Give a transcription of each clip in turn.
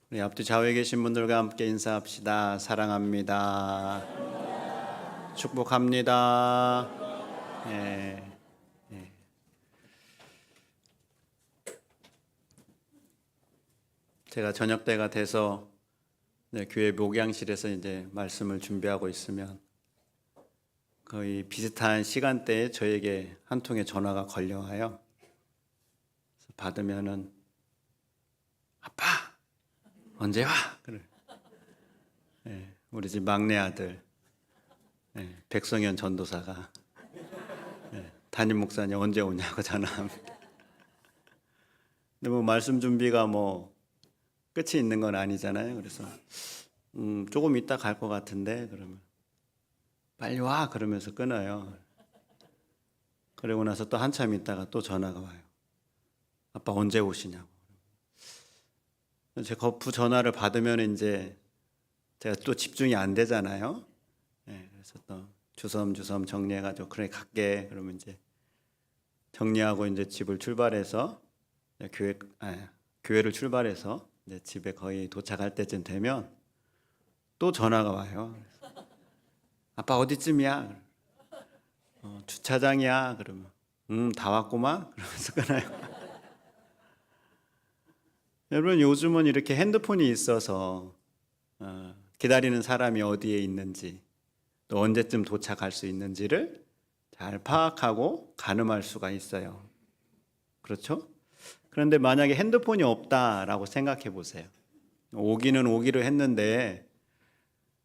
우리 앞뒤 좌우에 계신 분들과 함께 인사합시다. 사랑합니다. 축복합니다. 예, 예. 제가 저녁 때가 돼서 교회 목양실에서 이제 말씀을 준비하고 있으면 거의 비슷한 시간대에 저에게 한 통의 전화가 걸려와요. 그래서 받으면은 아빠 언제 와? 그래. 우리 집 막내 아들 백성현 전도사가 담임 목사님 언제 오냐고 전화합니다. 근데 뭐 말씀 준비가 끝이 있는 건 아니잖아요. 그래서 조금 이따 갈 것 같은데 그러면 빨리 와 그러면서 끊어요. 그러고 나서 또 한참 있다가 또 전화가 와요. 아빠 언제 오시냐고. 제 거푸 전화를 받으면 이제 제가 또 집중이 안 되잖아요. 그래서 또 주섬주섬 정리해가지고 그래 갈게. 그러면 이제 정리하고 이제 집을 출발해서 교회를 출발해서 이제 집에 거의 도착할 때쯤 되면 또 전화가 와요. 아빠 어디쯤이야? 주차장이야. 그러면 다 왔구만. 그러면서 끊어요. 여러분 요즘은 이렇게 핸드폰이 있어서 기다리는 사람이 어디에 있는지 또 언제쯤 도착할 수 있는지를 잘 파악하고 가늠할 수가 있어요. 그렇죠? 그런데 만약에 핸드폰이 없다라고 생각해 보세요. 오기는 오기로 했는데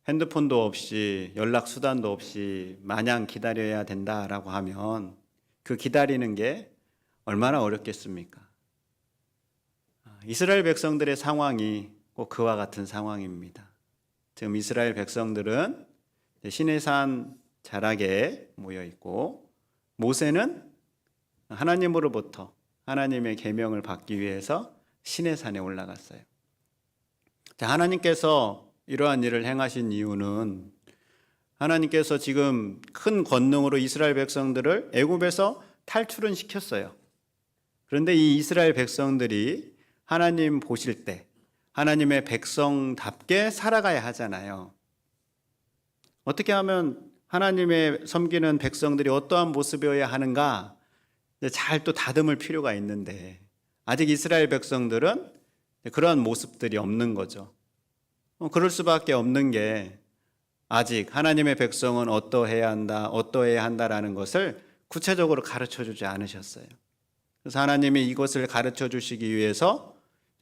핸드폰도 없이 연락 수단도 없이 마냥 기다려야 된다라고 하면 그 기다리는 게 얼마나 어렵겠습니까? 이스라엘 백성들의 상황이 꼭 그와 같은 상황입니다. 지금 이스라엘 백성들은 시내산 자락에 모여 있고 모세는 하나님으로부터 하나님의 계명을 받기 위해서 시내산에 올라갔어요. 하나님께서 이러한 일을 행하신 이유는 하나님께서 지금 큰 권능으로 이스라엘 백성들을 애굽에서 탈출은 시켰어요. 그런데 이 이스라엘 백성들이 하나님 보실 때 하나님의 백성답게 살아가야 하잖아요. 어떻게 하면 하나님의 섬기는 백성들이 어떠한 모습이어야 하는가 잘 또 다듬을 필요가 있는데 아직 이스라엘 백성들은 그러한 모습들이 없는 거죠. 그럴 수밖에 없는 게 아직 하나님의 백성은 어떠해야 한다, 어떠해야 한다라는 것을 구체적으로 가르쳐 주지 않으셨어요. 그래서 하나님이 이것을 가르쳐 주시기 위해서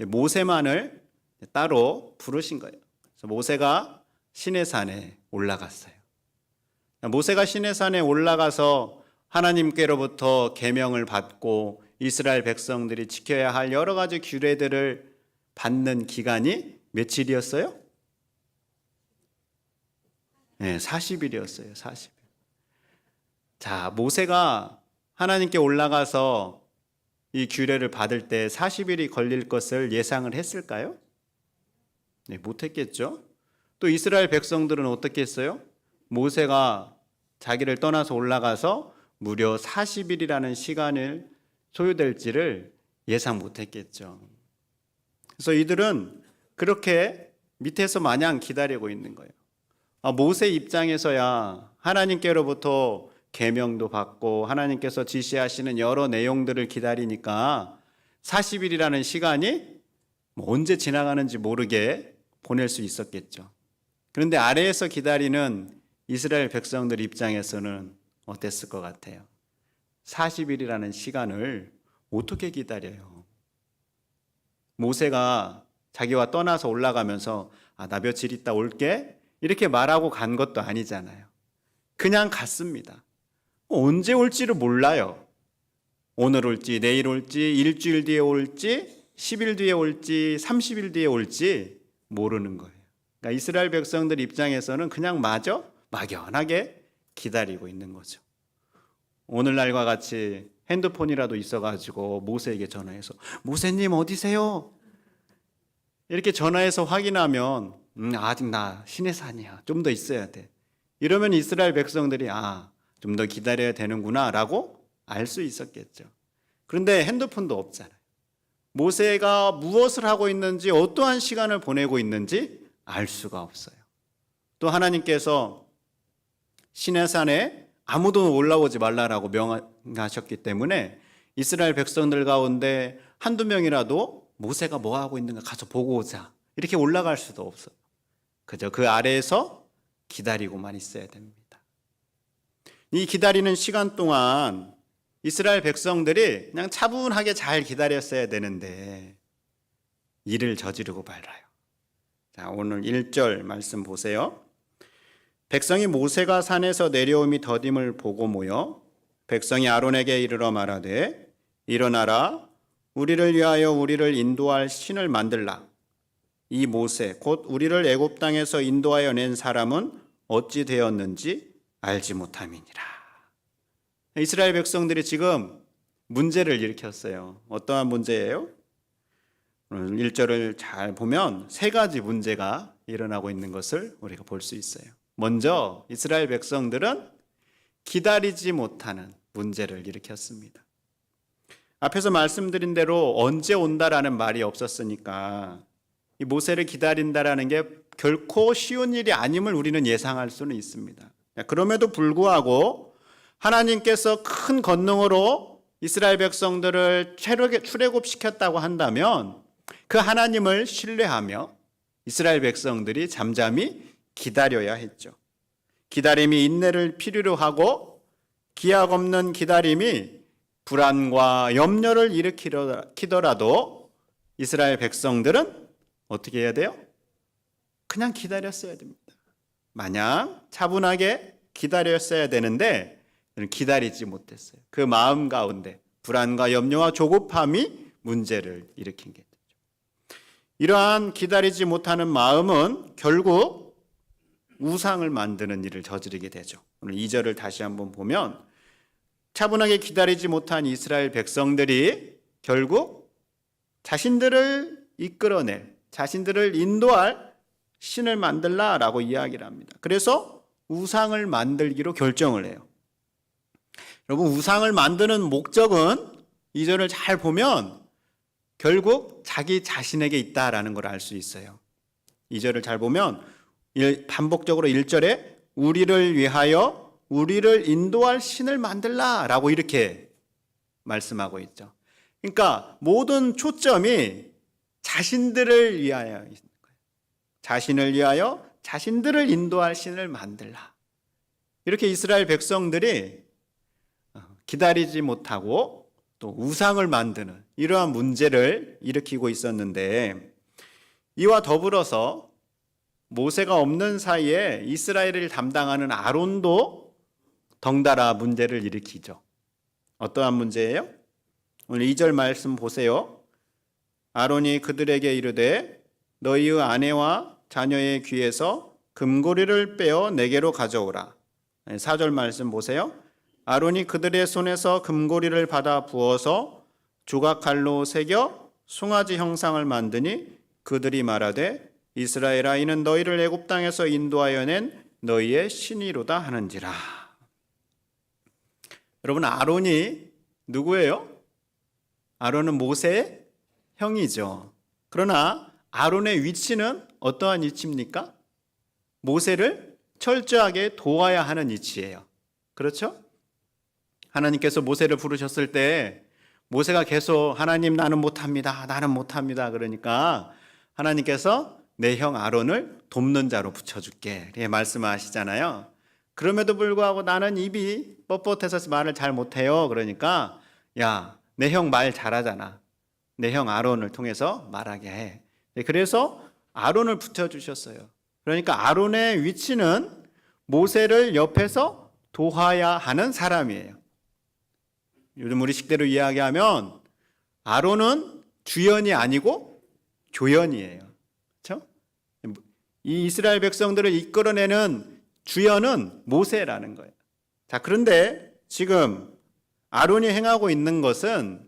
모세만을 따로 부르신 거예요. 그래서 모세가 시내산에 올라갔어요. 모세가 시내산에 올라가서 하나님께로부터 계명을 받고 이스라엘 백성들이 지켜야 할 여러 가지 규례들을 받는 기간이 며칠이었어요? 40일이었어요. 40일. 자, 모세가 하나님께 올라가서 이 규례를 받을 때 40일이 걸릴 것을 예상을 했을까요? 못했겠죠. 또 이스라엘 백성들은 어떻게 했어요? 모세가 자기를 떠나서 올라가서 무려 40일이라는 시간을 소요될지를 예상 못했겠죠. 그래서 이들은 그렇게 밑에서 마냥 기다리고 있는 거예요. 모세 입장에서야 하나님께로부터 계명도 받고 하나님께서 지시하시는 여러 내용들을 기다리니까 40일이라는 시간이 언제 지나가는지 모르게 보낼 수 있었겠죠. 그런데 아래에서 기다리는 이스라엘 백성들 입장에서는 어땠을 것 같아요? 40일이라는 시간을 어떻게 기다려요? 모세가 자기와 떠나서 올라가면서 나 며칠 있다 올게 이렇게 말하고 간 것도 아니잖아요. 그냥 갔습니다. 언제 올지를 몰라요. 오늘 올지 내일 올지 일주일 뒤에 올지 10일 뒤에 올지 30일 뒤에 올지 모르는 거예요. 그러니까 이스라엘 백성들 입장에서는 그냥 막연하게 기다리고 있는 거죠. 오늘날과 같이 핸드폰이라도 있어가지고 모세에게 전화해서 모세님 어디세요? 이렇게 전화해서 확인하면 아직 나 시내산이야. 좀 더 있어야 돼. 이러면 이스라엘 백성들이 좀 더 기다려야 되는구나 라고 알 수 있었겠죠. 그런데 핸드폰도 없잖아요. 모세가 무엇을 하고 있는지, 어떠한 시간을 보내고 있는지 알 수가 없어요. 또 하나님께서 시내산에 아무도 올라오지 말라라고 명하셨기 때문에 이스라엘 백성들 가운데 한두 명이라도 모세가 뭐 하고 있는가 가서 보고 오자, 이렇게 올라갈 수도 없어요. 그저 그 아래에서 기다리고만 있어야 됩니다. 이 기다리는 시간 동안 이스라엘 백성들이 그냥 차분하게 잘 기다렸어야 되는데 일을 저지르고 말아요. 자, 오늘 1절 말씀 보세요. 백성이 모세가 산에서 내려옴이 더딤을 보고 모여 백성이 아론에게 이르러 말하되 일어나라, 우리를 위하여 우리를 인도할 신을 만들라. 이 모세 곧 우리를 애굽 땅에서 인도하여 낸 사람은 어찌 되었는지 알지 못함이니라. 이스라엘 백성들이 지금 문제를 일으켰어요. 어떠한 문제예요? 오늘 1절을 잘 보면 세 가지 문제가 일어나고 있는 것을 우리가 볼 수 있어요. 먼저 이스라엘 백성들은 기다리지 못하는 문제를 일으켰습니다. 앞에서 말씀드린 대로 언제 온다라는 말이 없었으니까 이 모세를 기다린다라는 게 결코 쉬운 일이 아님을 우리는 예상할 수는 있습니다. 그럼에도 불구하고 하나님께서 큰 권능으로 이스라엘 백성들을 출애굽시켰다고 한다면 그 하나님을 신뢰하며 이스라엘 백성들이 잠잠히 기다려야 했죠. 기다림이 인내를 필요로 하고 기약 없는 기다림이 불안과 염려를 일으키더라도 이스라엘 백성들은 어떻게 해야 돼요? 그냥 기다렸어야 됩니다. 마냥 차분하게 기다렸어야 되는데 기다리지 못했어요. 그 마음 가운데 불안과 염려와 조급함이 문제를 일으킨 게 되죠. 이러한 기다리지 못하는 마음은 결국 우상을 만드는 일을 저지르게 되죠. 오늘 2절을 다시 한번 보면 차분하게 기다리지 못한 이스라엘 백성들이 결국 자신들을 이끌어낼, 자신들을 인도할 신을 만들라라고 이야기를 합니다. 그래서 우상을 만들기로 결정을 해요. 여러분, 우상을 만드는 목적은 2절을 잘 보면 결국 자기 자신에게 있다라는 걸 알 수 있어요. 2절을 잘 보면 반복적으로 1절에 우리를 위하여 우리를 인도할 신을 만들라라고 이렇게 말씀하고 있죠. 그러니까 모든 초점이 자신들을 위하여 있는 거예요. 자신을 위하여 자신들을 인도할 신을 만들라. 이렇게 이스라엘 백성들이 기다리지 못하고 또 우상을 만드는 이러한 문제를 일으키고 있었는데, 이와 더불어서 모세가 없는 사이에 이스라엘을 담당하는 아론도 덩달아 문제를 일으키죠. 어떠한 문제예요? 오늘 2절 말씀 보세요. 아론이 그들에게 이르되 너희의 아내와 자녀의 귀에서 금고리를 빼어 내게로 가져오라. 4절 말씀 보세요. 아론이 그들의 손에서 금고리를 받아 부어서 조각칼로 새겨 송아지 형상을 만드니 그들이 말하되 이스라엘아, 이는 너희를 애굽 땅에서 인도하여 낸 너희의 신이로다 하는지라. 여러분, 아론이 누구예요? 아론은 모세의 형이죠. 그러나 아론의 위치는 어떠한 위치입니까? 모세를 철저하게 도와야 하는 위치예요. 그렇죠? 하나님께서 모세를 부르셨을 때 모세가 계속 하나님 나는 못합니다. 나는 못합니다. 그러니까 하나님께서 내 형 아론을 돕는 자로 붙여줄게, 이렇게 말씀하시잖아요. 그럼에도 불구하고 나는 입이 뻣뻣해서 말을 잘 못해요. 그러니까 야, 내 형 말 잘하잖아. 내 형 아론을 통해서 말하게 해. 그래서 아론을 붙여주셨어요. 그러니까 아론의 위치는 모세를 옆에서 도와야 하는 사람이에요. 요즘 우리 식대로 이야기하면 아론은 주연이 아니고 조연이에요. 그렇죠? 이 이스라엘 백성들을 이끌어내는 주연은 모세라는 거예요. 자, 그런데 지금 아론이 행하고 있는 것은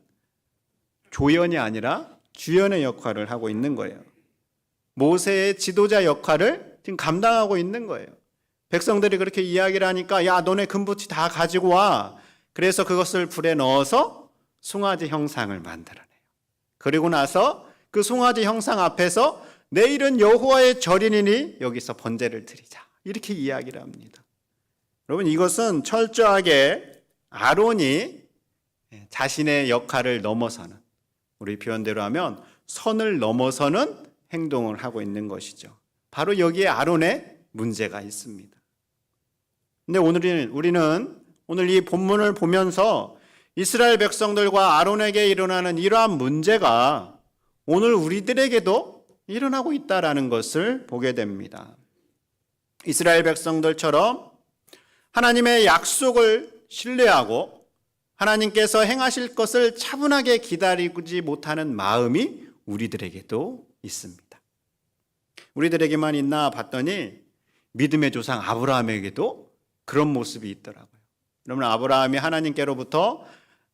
조연이 아니라 주연의 역할을 하고 있는 거예요. 모세의 지도자 역할을 지금 감당하고 있는 거예요. 백성들이 그렇게 이야기를 하니까 야, 너네 금붙이 다 가지고 와. 그래서 그것을 불에 넣어서 송아지 형상을 만들어내요. 그리고 나서 그 송아지 형상 앞에서 내일은 여호와의 절이니 여기서 번제를 드리자. 이렇게 이야기를 합니다. 여러분, 이것은 철저하게 아론이 자신의 역할을 넘어서는, 우리 표현대로 하면 선을 넘어서는 행동을 하고 있는 것이죠. 바로 여기에 아론의 문제가 있습니다. 근데 우리는 오늘 이 본문을 보면서 이스라엘 백성들과 아론에게 일어나는 이러한 문제가 오늘 우리들에게도 일어나고 있다라는 것을 보게 됩니다. 이스라엘 백성들처럼 하나님의 약속을 신뢰하고 하나님께서 행하실 것을 차분하게 기다리지 못하는 마음이 우리들에게도 있습니다. 우리들에게만 있나 봤더니 믿음의 조상 아브라함에게도 그런 모습이 있더라고요. 여러분, 아브라함이 하나님께로부터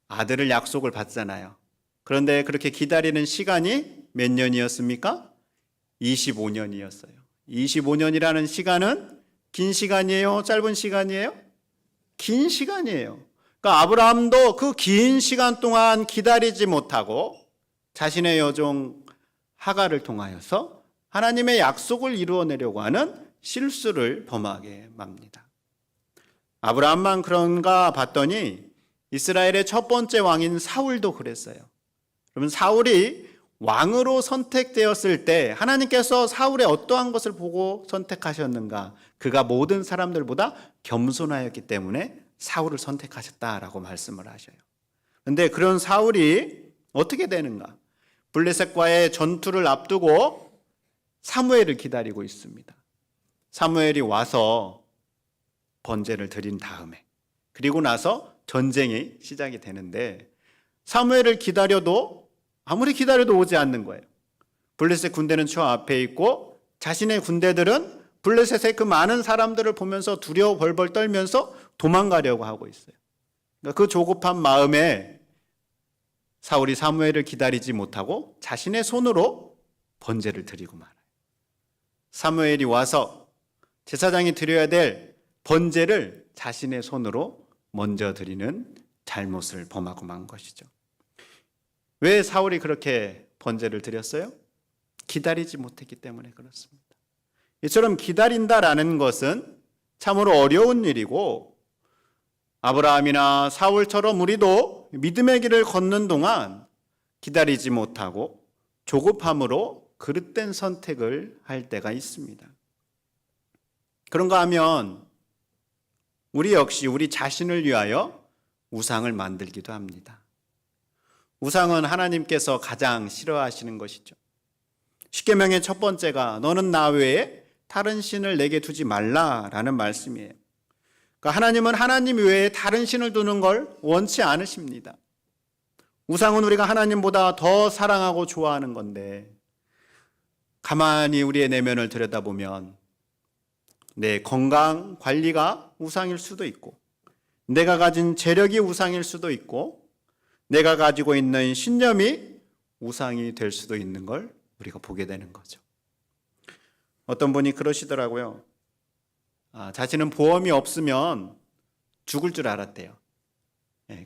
아들을 약속을 받잖아요. 그런데 그렇게 기다리는 시간이 몇 년이었습니까? 25년이었어요. 25년이라는 시간은 긴 시간이에요? 짧은 시간이에요? 긴 시간이에요. 그러니까 아브라함도 그 긴 시간 동안 기다리지 못하고 자신의 여종 하갈을 통하여서 하나님의 약속을 이루어내려고 하는 실수를 범하게 맙니다. 아브라함만 그런가 봤더니 이스라엘의 첫 번째 왕인 사울도 그랬어요. 여러분, 사울이 왕으로 선택되었을 때 하나님께서 사울의 어떠한 것을 보고 선택하셨는가? 그가 모든 사람들보다 겸손하였기 때문에 사울을 선택하셨다라고 말씀을 하셔요. 그런데 그런 사울이 어떻게 되는가? 블레셋과의 전투를 앞두고 사무엘을 기다리고 있습니다. 사무엘이 와서 번제를 드린 다음에, 그리고 나서 전쟁이 시작이 되는데 사무엘을 기다려도 아무리 기다려도 오지 않는 거예요. 블레셋 군대는 저 앞에 있고 자신의 군대들은 블레셋의 그 많은 사람들을 보면서 두려워 벌벌 떨면서 도망가려고 하고 있어요. 그러니까 그 조급한 마음에 사울이 사무엘을 기다리지 못하고 자신의 손으로 번제를 드리고 말아요. 사무엘이 와서 제사장이 드려야 될 번제를 자신의 손으로 먼저 드리는 잘못을 범하고 만 것이죠. 왜 사울이 그렇게 번제를 드렸어요? 기다리지 못했기 때문에 그렇습니다. 이처럼 기다린다라는 것은 참으로 어려운 일이고, 아브라함이나 사울처럼 우리도 믿음의 길을 걷는 동안 기다리지 못하고 조급함으로 그릇된 선택을 할 때가 있습니다. 그런가 하면 우리 역시 우리 자신을 위하여 우상을 만들기도 합니다. 우상은 하나님께서 가장 싫어하시는 것이죠. 십계명의 첫 번째가 너는 나 외에 다른 신을 내게 두지 말라라는 말씀이에요. 그러니까 하나님은 하나님 외에 다른 신을 두는 걸 원치 않으십니다. 우상은 우리가 하나님보다 더 사랑하고 좋아하는 건데, 가만히 우리의 내면을 들여다보면 내 건강 관리가 우상일 수도 있고, 내가 가진 재력이 우상일 수도 있고, 내가 가지고 있는 신념이 우상이 될 수도 있는 걸 우리가 보게 되는 거죠. 어떤 분이 그러시더라고요. 자신은 보험이 없으면 죽을 줄 알았대요.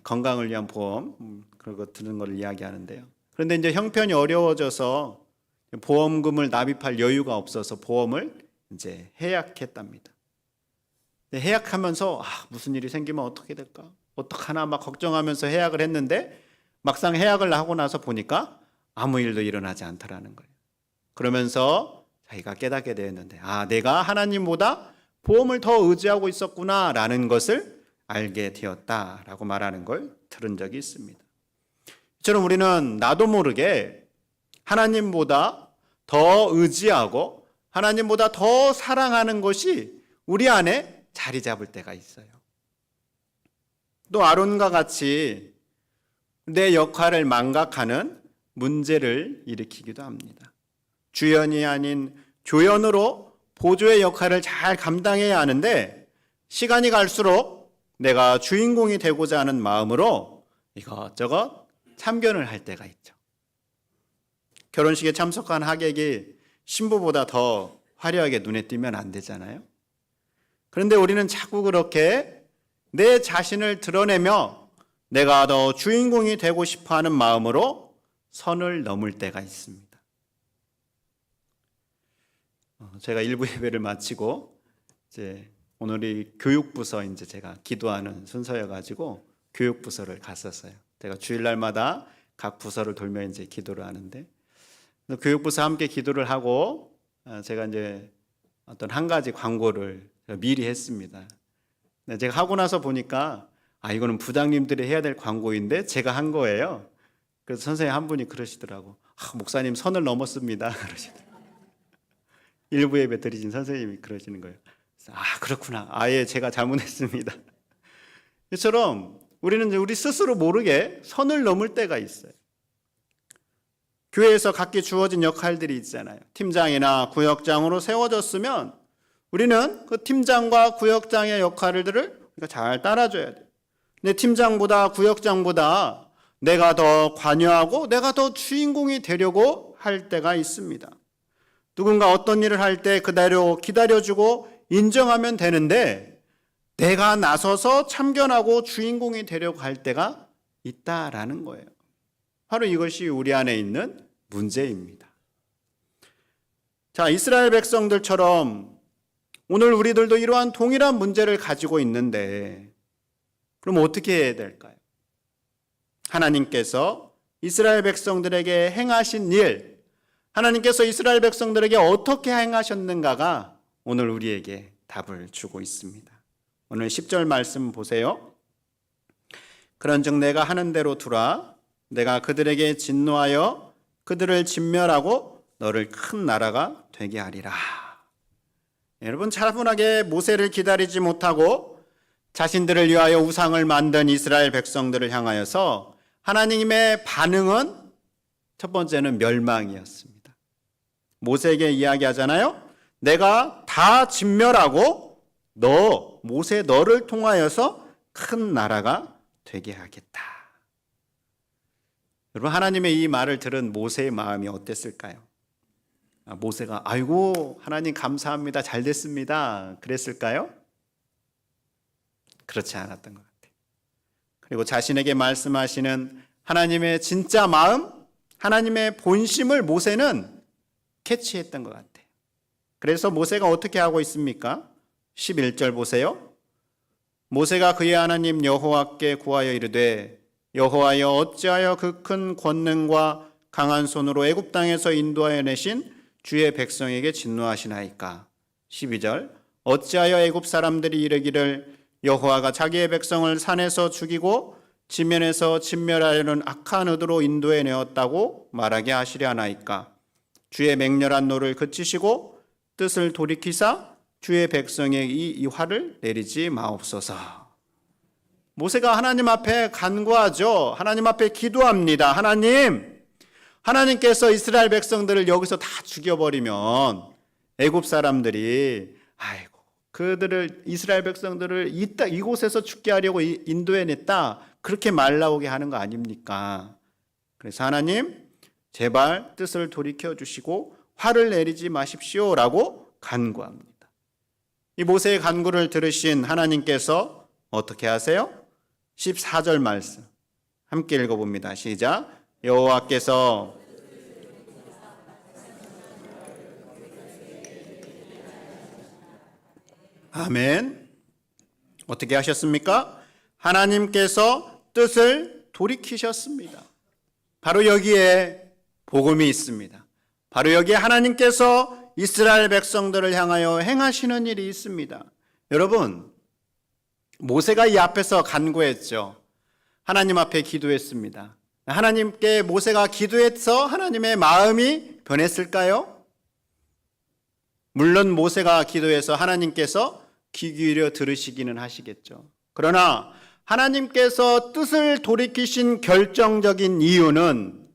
건강을 위한 보험, 그런 거 드는 걸 이야기하는데요. 그런데 이제 형편이 어려워져서 보험금을 납입할 여유가 없어서 보험을 이제 해약했답니다. 해약하면서 무슨 일이 생기면 어떻게 될까? 어떡하나 막 걱정하면서 해약을 했는데 막상 해약을 하고 나서 보니까 아무 일도 일어나지 않더라는 거예요. 그러면서 자기가 깨닫게 되었는데, 내가 하나님보다 보험을 더 의지하고 있었구나라는 것을 알게 되었다라고 말하는 걸 들은 적이 있습니다. 이처럼 우리는 나도 모르게 하나님보다 더 의지하고 하나님보다 더 사랑하는 것이 우리 안에 자리 잡을 때가 있어요. 또 아론과 같이 내 역할을 망각하는 문제를 일으키기도 합니다. 주연이 아닌 조연으로 보조의 역할을 잘 감당해야 하는데, 시간이 갈수록 내가 주인공이 되고자 하는 마음으로 이것저것 참견을 할 때가 있죠. 결혼식에 참석한 하객이 신부보다 더 화려하게 눈에 띄면 안 되잖아요. 그런데 우리는 자꾸 그렇게 내 자신을 드러내며 내가 더 주인공이 되고 싶어 하는 마음으로 선을 넘을 때가 있습니다. 제가 일부 예배를 마치고 이제 오늘이 교육부서 이제 제가 기도하는 순서여가지고 교육부서를 갔었어요. 제가 주일날마다 각 부서를 돌며 이제 기도를 하는데 교육부서 함께 기도를 하고 제가 이제 어떤 한 가지 광고를 미리 했습니다. 제가 하고 나서 보니까 이거는 부장님들이 해야 될 광고인데 제가 한 거예요. 그래서 선생님 한 분이 그러시더라고. 목사님 선을 넘었습니다. 그러시더라고요. 일부 예배 드리신 선생님이 그러시는 거예요. 그렇구나. 아예 제가 잘못했습니다. 이처럼 우리는 이제 우리 스스로 모르게 선을 넘을 때가 있어요. 교회에서 각기 주어진 역할들이 있잖아요. 팀장이나 구역장으로 세워졌으면 우리는 그 팀장과 구역장의 역할들을 잘 따라줘야 돼요. 근데 팀장보다 구역장보다 내가 더 관여하고 내가 더 주인공이 되려고 할 때가 있습니다. 누군가 어떤 일을 할 때 그대로 기다려주고 인정하면 되는데 내가 나서서 참견하고 주인공이 되려고 할 때가 있다라는 거예요. 바로 이것이 우리 안에 있는 문제입니다. 자, 이스라엘 백성들처럼 오늘 우리들도 이러한 동일한 문제를 가지고 있는데 그럼 어떻게 해야 될까요? 하나님께서 이스라엘 백성들에게 행하신 일, 하나님께서 이스라엘 백성들에게 어떻게 행하셨는가가 오늘 우리에게 답을 주고 있습니다. 오늘 10절 말씀 보세요. 그런즉 내가 하는 대로 두라. 내가 그들에게 진노하여 그들을 진멸하고 너를 큰 나라가 되게 하리라. 여러분, 차분하게 모세를 기다리지 못하고 자신들을 위하여 우상을 만든 이스라엘 백성들을 향하여서 하나님의 반응은 첫 번째는 멸망이었습니다. 모세에게 이야기하잖아요. 내가 다 진멸하고 모세 너를 통하여서 큰 나라가 되게 하겠다. 여러분, 하나님의 이 말을 들은 모세의 마음이 어땠을까요? 모세가 아이고 하나님 감사합니다, 잘 됐습니다 그랬을까요? 그렇지 않았던 것 같아요. 그리고 자신에게 말씀하시는 하나님의 진짜 마음, 하나님의 본심을 모세는 캐치했던 것 같아요. 그래서 모세가 어떻게 하고 있습니까? 11절 보세요. 모세가 그의 하나님 여호와께 구하여 이르되 여호와여 어찌하여 그 큰 권능과 강한 손으로 애굽 땅에서 인도하여 내신 주의 백성에게 진노하시나이까. 12절 어찌하여 애굽 사람들이 이르기를 여호와가 자기의 백성을 산에서 죽이고 지면에서 진멸하려는 악한 의도로 인도해 내었다고 말하게 하시려나이까. 주의 맹렬한 노를 그치시고 뜻을 돌이키사 주의 백성의 이 화를 내리지 마옵소서. 모세가 하나님 앞에 간구하죠. 하나님 앞에 기도합니다. 하나님께서 이스라엘 백성들을 여기서 다 죽여버리면 애굽 사람들이 그들을 이스라엘 백성들을 이곳에서 죽게 하려고 인도해냈다 그렇게 말 나오게 하는 거 아닙니까? 그래서 하나님 제발 뜻을 돌이켜 주시고 화를 내리지 마십시오라고 간구합니다. 이 모세의 간구를 들으신 하나님께서 어떻게 하세요? 14절 말씀 함께 읽어봅니다. 시작. 여호와께서 아멘. 어떻게 하셨습니까? 하나님께서 뜻을 돌이키셨습니다. 바로 여기에 복음이 있습니다. 바로 여기에 하나님께서 이스라엘 백성들을 향하여 행하시는 일이 있습니다. 여러분, 모세가 이 앞에서 간구했죠. 하나님 앞에 기도했습니다. 하나님께 모세가 기도해서 하나님의 마음이 변했을까요? 물론 모세가 기도해서 하나님께서 귀 기울여 들으시기는 하시겠죠. 그러나 하나님께서 뜻을 돌이키신 결정적인 이유는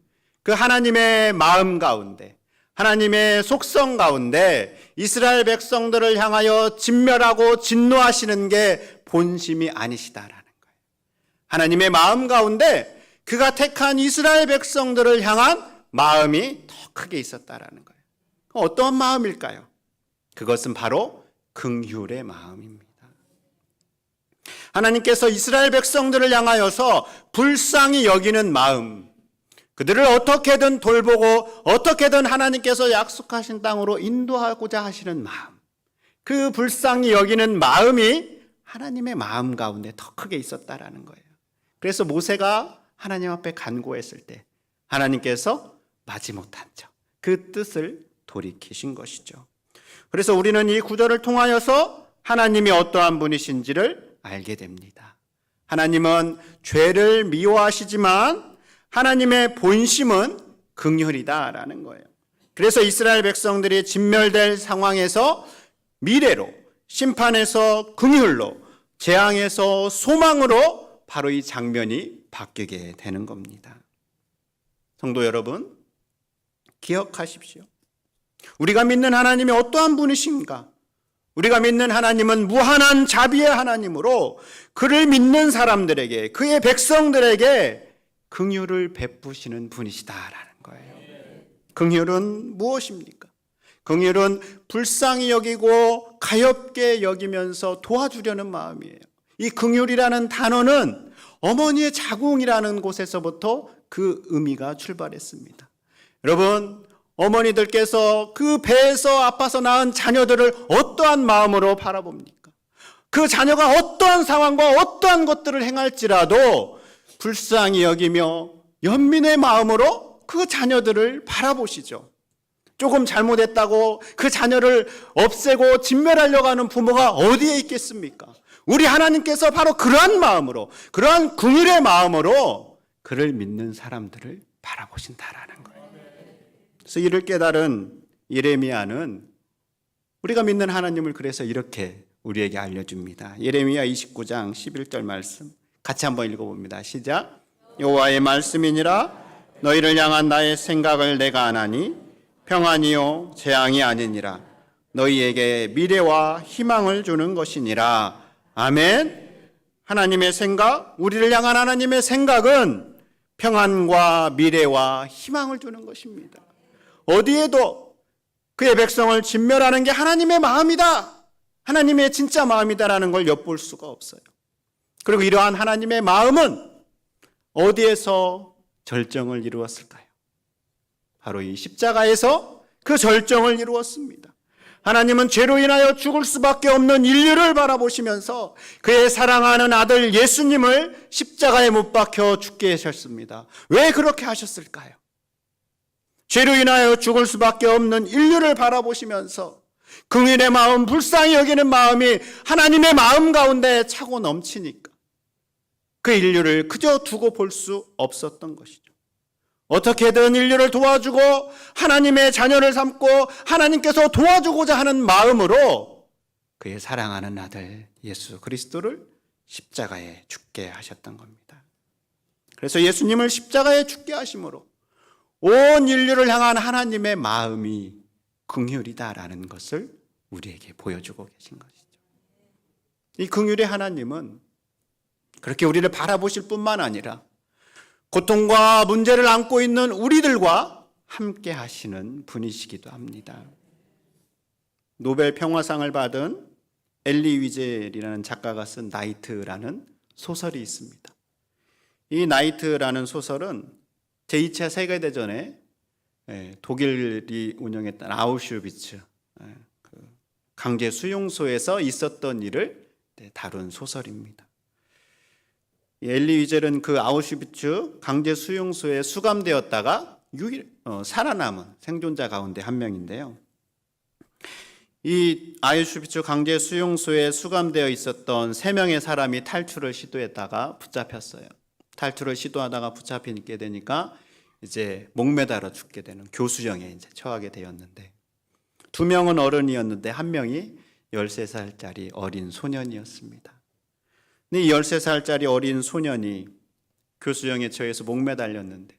그 하나님의 마음 가운데, 하나님의 속성 가운데 이스라엘 백성들을 향하여 진멸하고 진노하시는 게 본심이 아니시다라는 거예요. 하나님의 마음 가운데 그가 택한 이스라엘 백성들을 향한 마음이 더 크게 있었다라는 거예요. 어떤 마음일까요? 그것은 바로 긍휼의 마음입니다. 하나님께서 이스라엘 백성들을 향하여서 불쌍히 여기는 마음, 그들을 어떻게든 돌보고 어떻게든 하나님께서 약속하신 땅으로 인도하고자 하시는 마음, 그 불쌍히 여기는 마음이 하나님의 마음 가운데 더 크게 있었다라는 거예요. 그래서 모세가 하나님 앞에 간구했을 때 하나님께서 마지못한 척 그 뜻을 돌이키신 것이죠. 그래서 우리는 이 구절을 통하여서 하나님이 어떠한 분이신지를 알게 됩니다. 하나님은 죄를 미워하시지만 하나님의 본심은 긍휼이다라는 거예요. 그래서 이스라엘 백성들이 진멸될 상황에서 미래로, 심판에서 긍휼로, 재앙에서 소망으로 바로 이 장면이 바뀌게 되는 겁니다. 성도 여러분, 기억하십시오. 우리가 믿는 하나님이 어떠한 분이신가? 우리가 믿는 하나님은 무한한 자비의 하나님으로 그를 믿는 사람들에게, 그의 백성들에게 긍휼을 베푸시는 분이시다라는 거예요. 긍휼은 무엇입니까? 긍휼은 불쌍히 여기고 가엾게 여기면서 도와주려는 마음이에요. 이 긍휼이라는 단어는 어머니의 자궁이라는 곳에서부터 그 의미가 출발했습니다. 여러분, 어머니들께서 그 배에서 아파서 낳은 자녀들을 어떠한 마음으로 바라봅니까? 그 자녀가 어떠한 상황과 어떠한 것들을 행할지라도 불쌍히 여기며 연민의 마음으로 그 자녀들을 바라보시죠. 조금 잘못했다고 그 자녀를 없애고 진멸하려고 하는 부모가 어디에 있겠습니까? 우리 하나님께서 바로 그러한 마음으로, 그러한 긍휼의 마음으로 그를 믿는 사람들을 바라보신다라는 거예요. 그래서 이를 깨달은 예레미야는 우리가 믿는 하나님을 그래서 이렇게 우리에게 알려줍니다. 예레미야 29장 11절 말씀 같이 한번 읽어봅니다. 시작. 여호와의 말씀이니라 너희를 향한 나의 생각을 내가 아나니 평안이요 재앙이 아니니라 너희에게 미래와 희망을 주는 것이니라. 아멘. 하나님의 생각, 우리를 향한 하나님의 생각은 평안과 미래와 희망을 주는 것입니다. 어디에도 그의 백성을 진멸하는 게 하나님의 마음이다, 하나님의 진짜 마음이다라는 걸 엿볼 수가 없어요. 그리고 이러한 하나님의 마음은 어디에서 절정을 이루었을까요? 바로 이 십자가에서 그 절정을 이루었습니다. 하나님은 죄로 인하여 죽을 수밖에 없는 인류를 바라보시면서 그의 사랑하는 아들 예수님을 십자가에 못 박혀 죽게 하셨습니다. 왜 그렇게 하셨을까요? 죄로 인하여 죽을 수밖에 없는 인류를 바라보시면서 긍휼의 마음, 불쌍히 여기는 마음이 하나님의 마음 가운데 차고 넘치니까 그 인류를 그저 두고 볼 수 없었던 것이죠. 어떻게든 인류를 도와주고 하나님의 자녀를 삼고 하나님께서 도와주고자 하는 마음으로 그의 사랑하는 아들 예수 그리스도를 십자가에 죽게 하셨던 겁니다. 그래서 예수님을 십자가에 죽게 하심으로 온 인류를 향한 하나님의 마음이 긍휼이다라는 것을 우리에게 보여주고 계신 것이죠. 이 긍휼의 하나님은 그렇게 우리를 바라보실 뿐만 아니라 고통과 문제를 안고 있는 우리들과 함께 하시는 분이시기도 합니다. 노벨 평화상을 받은 엘리 위젤이라는 작가가 쓴 나이트라는 소설이 있습니다. 이 나이트라는 소설은 제2차 세계대전에 독일이 운영했던 아우슈비츠 강제 수용소에서 있었던 일을 다룬 소설입니다. 엘리 위젤은 그 아우슈비츠 강제 수용소에 수감되었다가 살아남은 생존자 가운데 한 명인데요. 이 아우슈비츠 강제 수용소에 수감되어 있었던 3명의 사람이 탈출을 시도했다가 붙잡혔어요. 탈출을 시도하다가 붙잡히게 되니까 이제 목매달아 죽게 되는 교수형에 이제 처하게 되었는데 2명은 어른이었는데 1명이 13살짜리 어린 소년이었습니다. 이 13살짜리 어린 소년이 교수형에 처해서 목매달렸는데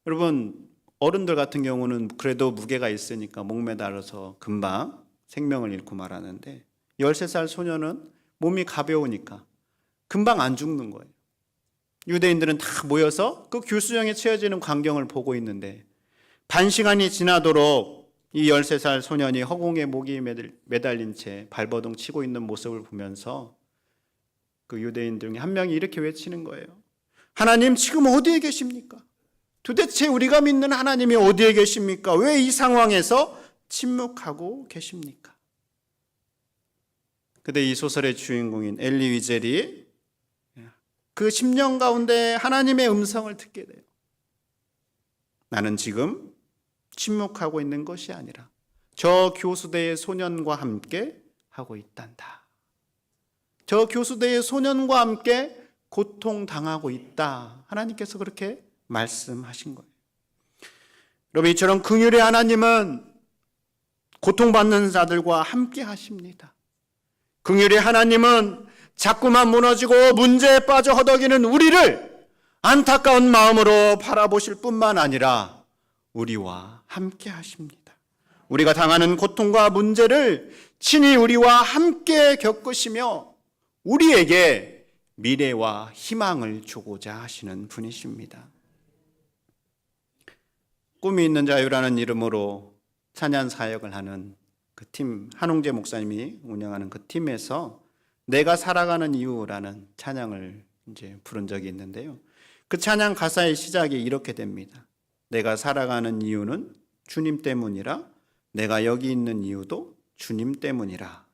여러분 어른들 같은 경우는 그래도 무게가 있으니까 목매달아서 금방 생명을 잃고 말하는데 13살 소년은 몸이 가벼우니까 금방 안 죽는 거예요. 유대인들은 다 모여서 그 교수형에 처해지는 광경을 보고 있는데 반시간이 지나도록 이 13살 소년이 허공에 목이 매달린 채 발버둥 치고 있는 모습을 보면서 그 유대인 중에 1명이 이렇게 외치는 거예요. 하나님 지금 어디에 계십니까? 도대체 우리가 믿는 하나님이 어디에 계십니까? 왜 이 상황에서 침묵하고 계십니까? 근데 이 소설의 주인공인 엘리 위젤이 그 10년 가운데 하나님의 음성을 듣게 돼요. 나는 지금 침묵하고 있는 것이 아니라 저 교수대의 소년과 함께 하고 있단다. 저 교수대의 소년과 함께 고통당하고 있다. 하나님께서 그렇게 말씀하신 거예요. 여러분, 이처럼 긍휼의 하나님은 고통받는 자들과 함께 하십니다. 긍휼의 하나님은 자꾸만 무너지고 문제에 빠져 허덕이는 우리를 안타까운 마음으로 바라보실 뿐만 아니라 우리와 함께 하십니다. 우리가 당하는 고통과 문제를 친히 우리와 함께 겪으시며 우리에게 미래와 희망을 주고자 하시는 분이십니다. 꿈이 있는 자유라는 이름으로 찬양 사역을 하는 그 팀, 한홍재 목사님이 운영하는 그 팀에서 내가 살아가는 이유라는 찬양을 이제 부른 적이 있는데요. 그 찬양 가사의 시작이 이렇게 됩니다. 내가 살아가는 이유는 주님 때문이라, 내가 여기 있는 이유도 주님 때문이라.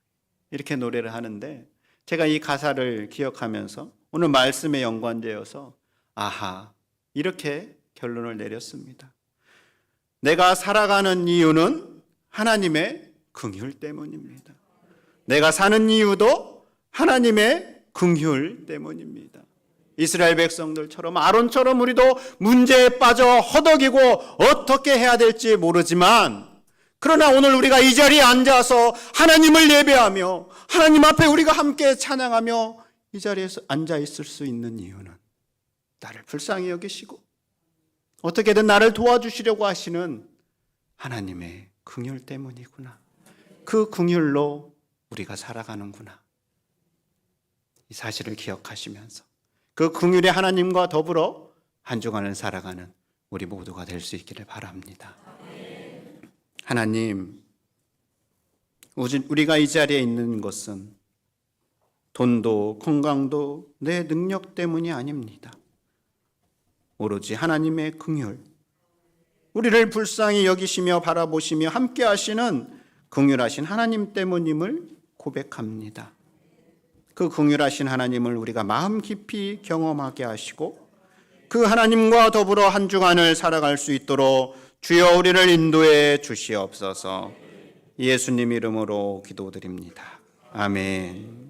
이렇게 노래를 하는데 제가 이 가사를 기억하면서 오늘 말씀에 연관되어서 아하, 이렇게 결론을 내렸습니다. 내가 살아가는 이유는 하나님의 긍휼 때문입니다. 내가 사는 이유도 하나님의 긍휼 때문입니다. 이스라엘 백성들처럼 아론처럼 우리도 문제에 빠져 허덕이고 어떻게 해야 될지 모르지만, 그러나 오늘 우리가 이 자리에 앉아서 하나님을 예배하며 하나님 앞에 우리가 함께 찬양하며 이 자리에서 앉아 있을 수 있는 이유는 나를 불쌍히 여기시고 어떻게든 나를 도와주시려고 하시는 하나님의 긍휼 때문이구나. 그 긍휼로 우리가 살아가는구나. 이 사실을 기억하시면서 그 긍휼의 하나님과 더불어 한 주간을 살아가는 우리 모두가 될 수 있기를 바랍니다. 하나님, 우리가 이 자리에 있는 것은 돈도 건강도 내 능력 때문이 아닙니다. 오로지 하나님의 긍휼, 우리를 불쌍히 여기시며 바라보시며 함께 하시는 긍휼하신 하나님 때문임을 고백합니다. 그 긍휼하신 하나님을 우리가 마음 깊이 경험하게 하시고 그 하나님과 더불어 한 주간을 살아갈 수 있도록 주여 우리를 인도해 주시옵소서. 예수님 이름으로 기도드립니다. 아멘.